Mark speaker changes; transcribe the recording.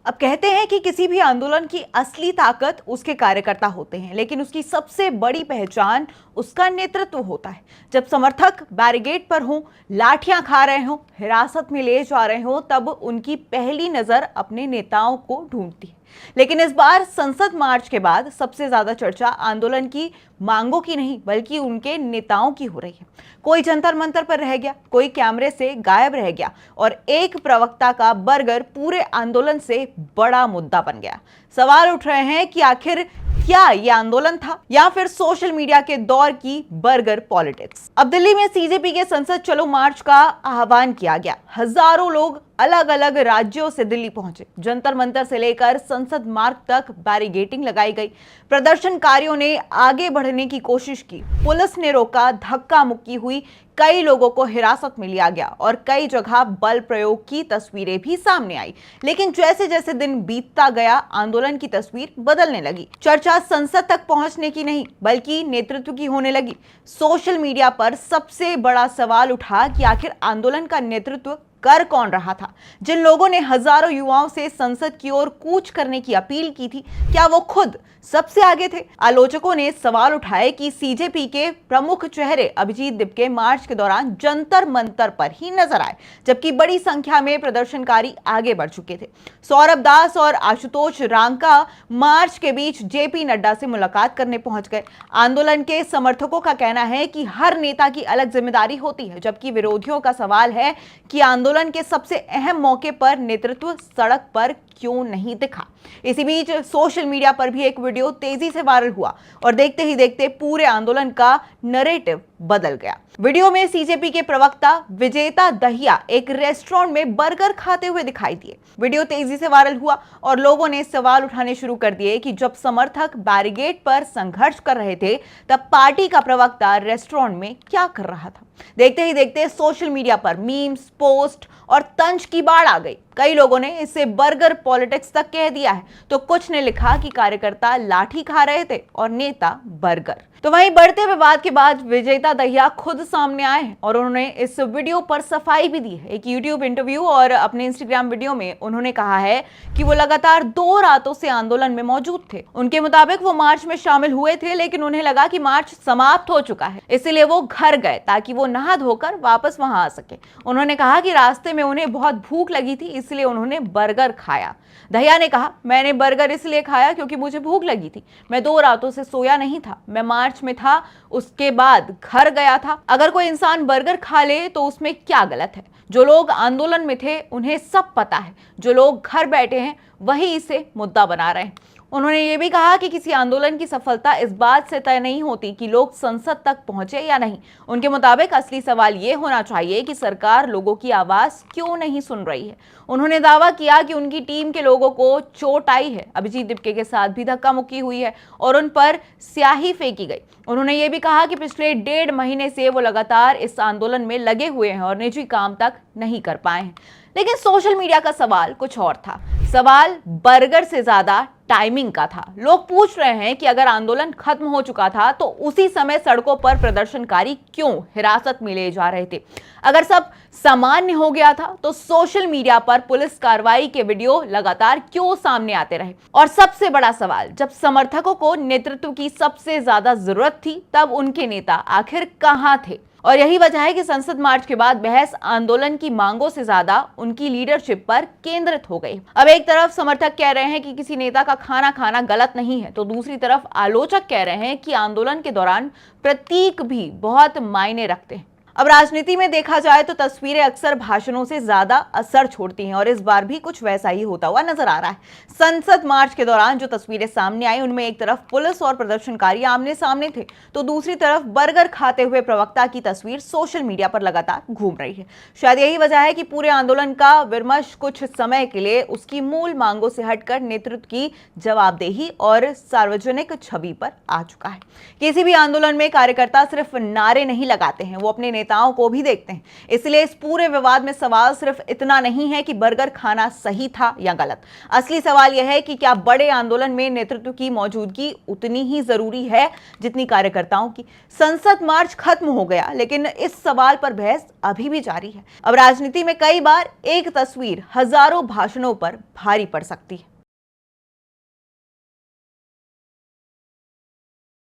Speaker 1: अब कहते हैं कि किसी भी आंदोलन की असली ताकत उसके कार्यकर्ता होते हैं, लेकिन उसकी सबसे बड़ी पहचान उसका नेतृत्व होता है। जब समर्थक बैरिकेड पर हों, लाठियां खा रहे हों, हिरासत में ले जा रहे हों, तब उनकी पहली नजर अपने नेताओं को ढूंढती है। लेकिन इस बार संसद मार्च के बाद सबसे ज्यादा चर्चा आंदोलन की मांगों की नहीं, बल्कि उनके नेताओं की हो रही है। कोई जंतर मंतर पर रह गया, कोई कैमरे से गायब रह गया और एक प्रवक्ता का बर्गर पूरे आंदोलन से बड़ा मुद्दा बन गया। सवाल उठ रहे हैं कि आखिर क्या ये आंदोलन था या फिर सोशल मीडिया के दौर की बर्गर पॉलिटिक्स। अब दिल्ली में सीजेपी के संसद चलो मार्च का आह्वान किया गया। हजारों लोग अलग अलग राज्यों से दिल्ली पहुंचे। जंतर मंतर से लेकर संसद मार्ग तक बैरिकेडिंग लगाई गई। प्रदर्शनकारियों ने आगे बढ़ने की कोशिश की, पुलिस ने रोका, धक्का मुक्की हुई, कई लोगों को हिरासत में लिया गया और कई जगह बल प्रयोग की तस्वीरें भी सामने आई। लेकिन जैसे जैसे दिन बीतता गया, आंदोलन की तस्वीर बदलने लगी। चर्चा संसद तक पहुंचने की नहीं, बल्कि नेतृत्व की होने लगी। सोशल मीडिया पर सबसे बड़ा सवाल उठा कि आखिर आंदोलन का नेतृत्व कर कौन रहा था। जिन लोगों ने हजारों युवाओं से संसद की ओर कूच करने की अपील की थी, क्या वो खुद सबसे आगे थे? आलोचकों ने सवाल उठाए कि सीजेपी के प्रमुख चेहरे अभिजीत दीपके मार्च के दौरान जंतर मंतर पर ही नजर आए, जबकि बड़ी संख्या में प्रदर्शनकारी आगे बढ़ चुके थे। सौरभ दास और आशुतोष रांका मार्च के बीच जेपी नड्डा से मुलाकात करने पहुंच गए। आंदोलन के समर्थकों का कहना है कि हर नेता की अलग जिम्मेदारी होती है, जबकि विरोधियों का सवाल है कि आंदोलन के सबसे अहम मौके पर नेतृत्व सड़क पर क्यों नहीं दिखा। इसी बीच सोशल मीडिया पर भी एक वीडियो तेजी से वायरल हुआ और देखते ही देखते पूरे आंदोलन का नैरेटिव बदल गया। वीडियो में सीजेपी के प्रवक्ता विजेता दहिया एक रेस्टोरेंट में बर्गर खाते हुए दिखाई दिए। वीडियो तेजी से वायरल हुआ और लोगों ने सवाल उठाने शुरू कर दिए कि जब समर्थक बैरिकेड पर संघर्ष कर रहे थे, तब पार्टी का प्रवक्ता रेस्टोरेंट में क्या कर रहा था। देखते ही देखते सोशल मीडिया पर मीम्स, पोस्ट और तंज की बाढ़ आ गई। कई लोगों ने इसे बर्गर पॉलिटिक्स तक कह दिया है, तो कुछ ने लिखा कि कार्यकर्ता लाठी खा रहे थे और नेता बर्गर। तो वहीं बढ़ते विवाद के बाद विजेता दहिया खुद सामने आए हैं और उन्होंने इस वीडियो पर सफाई भी दी है। एक यूट्यूब इंटरव्यू और अपने इंस्टाग्राम वीडियो में उन्होंने कहा है कि वो लगातार 2 रातों से आंदोलन में मौजूद थे। उनके मुताबिक वो मार्च में शामिल हुए थे, लेकिन उन्हें लगा कि मार्च समाप्त हो चुका है, इसलिए वो घर गए ताकि वो नहा धोकर वापस वहां आ सके। उन्होंने कहा कि रास्ते में उन्हें बहुत भूख लगी थी, इसलिए उन्होंने बर्गर खाया। दहिया ने कहा, मैंने बर्गर इसलिए खाया क्योंकि मुझे भूख लगी थी। मैं 2 रातों से सोया नहीं था। मैं मार्च में था, उसके बाद घर गया था। अगर कोई इंसान बर्गर खा ले तो उसमें क्या गलत है? जो लोग आंदोलन में थे उन्हें सब पता है, जो लोग घर बैठे हैं वही इसे मुद्दा बना रहे हैं। उन्होंने ये भी कहा कि किसी आंदोलन की सफलता इस बात से तय नहीं होती कि लोग संसद तक पहुंचे या नहीं। उनके मुताबिक असली सवाल ये होना चाहिए कि सरकार लोगों की आवाज क्यों नहीं सुन रही है। उन्होंने दावा किया कि उनकी टीम के लोगों को चोट आई है। अभिजीत दीपके के साथ भी धक्का मुक्की हुई है और उन पर स्याही फेंकी गई। उन्होंने ये भी कहा कि पिछले 1.5 महीने से वो लगातार इस आंदोलन में लगे हुए हैं और निजी काम तक नहीं कर पाए हैं। लेकिन सोशल मीडिया का सवाल कुछ और था। सवाल बर्गर से ज्यादा टाइमिंग का था। लोग पूछ रहे हैं कि अगर आंदोलन खत्म हो चुका था तो उसी समय सड़कों पर प्रदर्शनकारी क्यों हिरासत में ले जा रहे थे? अगर सब सामान्य हो गया था तो सोशल मीडिया पर पुलिस कार्रवाई के वीडियो लगातार क्यों सामने आते रहे? और सबसे बड़ा सवाल, जब समर्थकों को नेतृत्व की सबसे ज्यादा जरूरत थी, तब उनके नेता आखिर कहां थे? और यही वजह है कि संसद मार्च के बाद बहस आंदोलन की मांगों से ज्यादा उनकी लीडरशिप पर केंद्रित हो गई। अब एक तरफ समर्थक कह रहे हैं कि किसी नेता का खाना खाना गलत नहीं है, तो दूसरी तरफ आलोचक कह रहे हैं कि आंदोलन के दौरान प्रतीक भी बहुत मायने रखते हैं। अब राजनीति में देखा जाए तो तस्वीरें अक्सर भाषणों से ज्यादा असर छोड़ती हैं और इस बार भी कुछ वैसा ही होता हुआ नजर आ रहा है। संसद मार्च के दौरान जो तस्वीरें सामने आई, उनमें एक तरफ पुलिस और प्रदर्शनकारी आमने सामने थे, तो दूसरी तरफ बर्गर खाते हुए प्रवक्ता की तस्वीर सोशल मीडिया पर लगातार घूम रही है। शायद यही वजह है कि पूरे आंदोलन का विमर्श कुछ समय के लिए उसकी मूल मांगों से हटकर नेतृत्व की जवाबदेही और सार्वजनिक छवि पर आ चुका है। किसी भी आंदोलन में कार्यकर्ता सिर्फ नारे नहीं लगाते हैं, वो अपने नेताओं को भी देखते हैं। इसलिए इस पूरे विवाद में सवाल सिर्फ इतना नहीं है कि बर्गर खाना सही था या गलत। असली सवाल यह है कि क्या बड़े आंदोलन में नेतृत्व की मौजूदगी उतनी ही जरूरी है जितनी कार्यकर्ताओं की। संसद मार्च खत्म हो गया, लेकिन इस सवाल पर बहस अभी भी जारी है। अब राजनीति में कई बार एक तस्वीर हजारों भाषणों पर भारी पड़ सकती है।